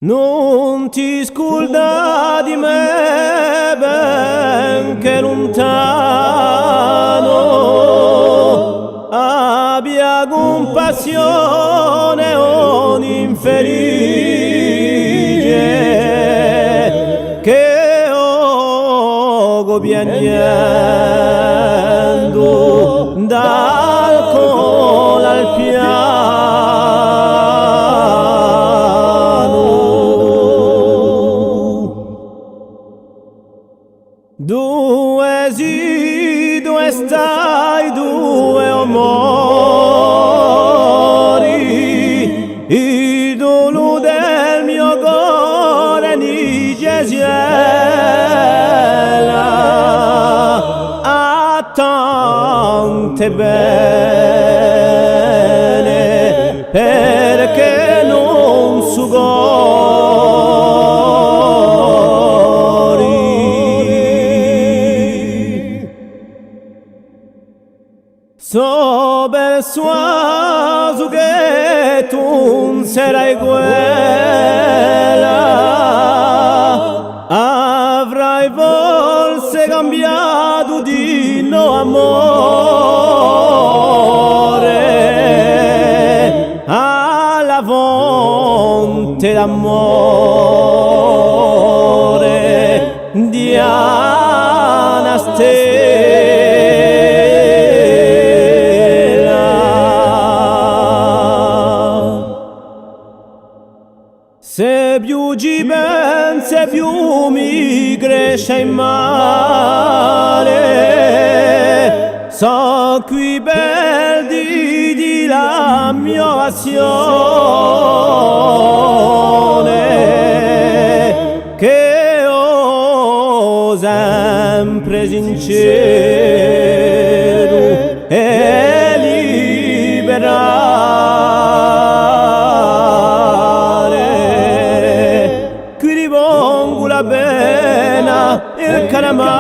Non ti scorda di me, benché lontano, abbia compassione ogni infelice che ogo piagnendo dal col al Due sì, due stai, due amori, idolo del mio cuore ni Gesiela, a tante bene, perché non so persuaso che tu sarai quella, avrai forse cambiato di no amore alla fonte d'amore di Anastella. Se più ci pensi più mi cresce in male, so qui perdi di la mia passione, che ho sempre sincero e liberato. La pena il calamar